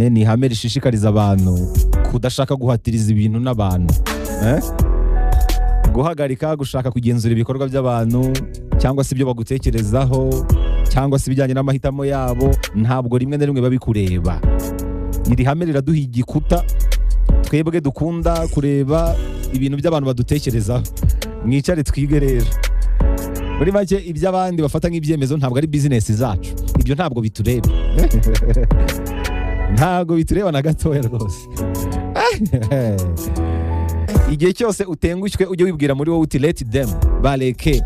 ni ihame rishishikariza abantu kudashaka guhatiriza ibintu n'abantu, guhagarika gushaka kugenzura ibikorwa by'abantu cyangwa se ibyo bagutekerezaho cyangwa se ibijyanye n'amahitamo yabo, ntabwo rimwe na rimwe babikureba. Iri hame riraduha igikuta twebwe dukunda kureba ibintu by'abantu badutekerezaho. Mwicare twige rero. Muri make iby'abandi bafata nk'ibyemezo ntabwo ari business zacu, ibyo ntabwo bitureba. Ntabwo bitureba na gatoya rwose. Igihe cyose utengushywe ujye wibwira muri wowe uti let them, bareke.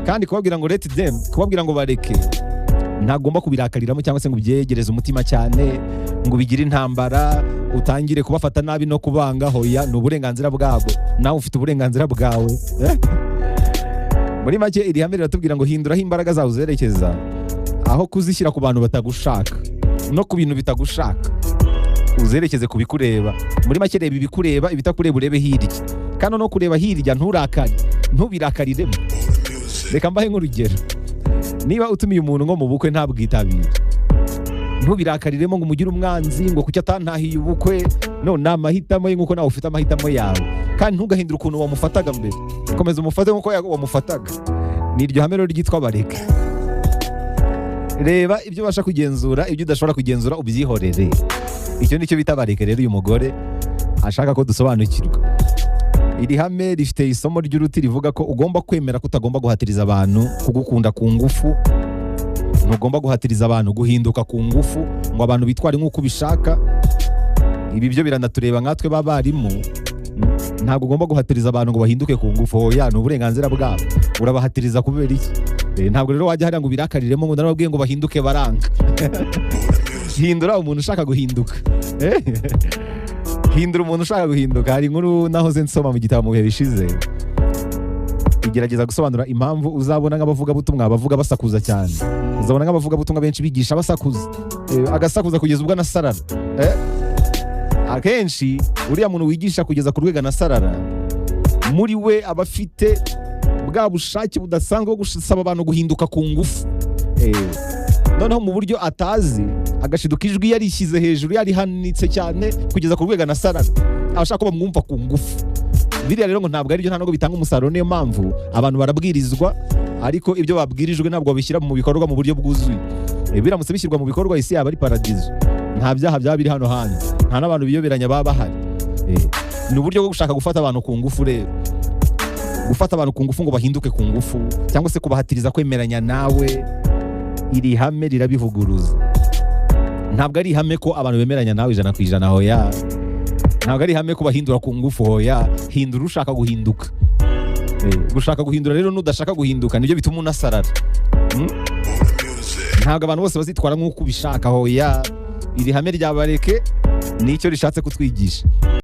Kandi kubabwira ngo let them, kubabwira ngo bareke, ntagomba kubirakariramo cyangwa se ngo ubyegereze umutima cyane ngo bigire intambara utangire kubafata nabi no kubanga. Hoya, ni uburenganzira bwabo, nawe ufite uburenganzira bwawe. Muri make iri hame riratubwira ngo hinduraho imbaraga zawe uzerekeza aho kuzishyira ku bantu batagushaka no ku bintu bitagushaka, uzerekeze ku bikureba. Muri make reba ibikureba, ibitakureba urebe hirya, kandi no kureba hirya nturakare, ntubirakariremo. Reka mbahe nk'urugero, niba utumiye umuntu ngo mu bukwe ntabwitabire, ntubirakariremo ngo umugire umwanzi ngo kuki atantahiye ubukwe. No, ni amahitamo ye nk'uko nawe ufite amahitamo yawe, kandi ntugahindure ukuntu wamufataga mbere, komeza umufate nk'uko wamufataga. Ni iryo hame rero ryitwa bareke. Reba ibyo ubasha kugenzura, ibyo udashobora kugenzura ubyihorere. Icyo nicyo bita bareke rero uyu mugore ashaka ko dusobanukirwa. Iri hame rifite isomo ry'uruti rivuga ko ugomba kwemera ko utagomba guhatiriza abantu kugukunda ku ngufu. Ntugomba guhatiriza abantu guhinduka ku ngufu ngo abantu bitware nk'uko ubishaka. Ibi byo biranatureba nkatwe b'abarimu. Ntabwo ugomba guhatiriza abantu ngo bahinduke ku ngufu. Hoya, ni uburenganzira bwabo. Urabahatiriza kubera iki? Ntabwo rero wajya hariya ngo birakariremo ngo narababwiye ngo bahinduke baranga. Hindura umuntu ushaka guhinduka. Hindura umuntu ushaka guhinduka. Hari inkuru nahoze nsoma mu gitabo mu bihe bishize, igerageza gusobanura impamvu uzabona nk'abavugabutumwa bavuga basakuza cyane. Uzabona nk'abavugabutumwa benshi bigisha basakuza, agasakuza kugeza ubwo anasarara. Akenshi uriya muntu wigisha kugeza ku rwego anasarara, muri we aba afite bwa bushake budasanzwe bwo gusaba abantu guhinduka ku ngufu. Noneho mu buryo atazi agashiduka ijwi yarishyize hejuru, yarihanitse cyane kugeza ku rwego anasarara, abashaka ko bamwumva ku ngufu. Biriya rero ngo ntabwo ari byo, nta nubwo bitanga umusaruro. Niyo mpamvu abantu barabwirizwa, ariko ibyo babwirijwe ntabwo babishyira mu bikorwa mu buryo bwuzuye. Biramutse bishyirwa mu bikorwa, isi yaba ari paradizo. Nta byaha byaba biri hano hanze, nta n'abantu biyoberanya baba bahari. Ni uburyo bwo gushaka gufata abantu ku ngufu rero, gufata abantu ku ngufu ngo bahinduke ku ngufu, cyangwa se kubahatiriza kwemeranya nawe. Iri hame rirabivuguruza. Ntabwo ari ihame ko abantu bemeranya nawe 100%. Hoya, ntabwo ari ihame ko bahindura ku ngufu. Hoya, hindura ushaka guhinduka. Gushaka guhindura rero n'udashaka guhinduka nibyo bituma unasarara. Ntabwo abantu bose bazitwara nk'uko ubishaka. Hoya, iri hame rya bareke nicyo rishatse kutwigisha.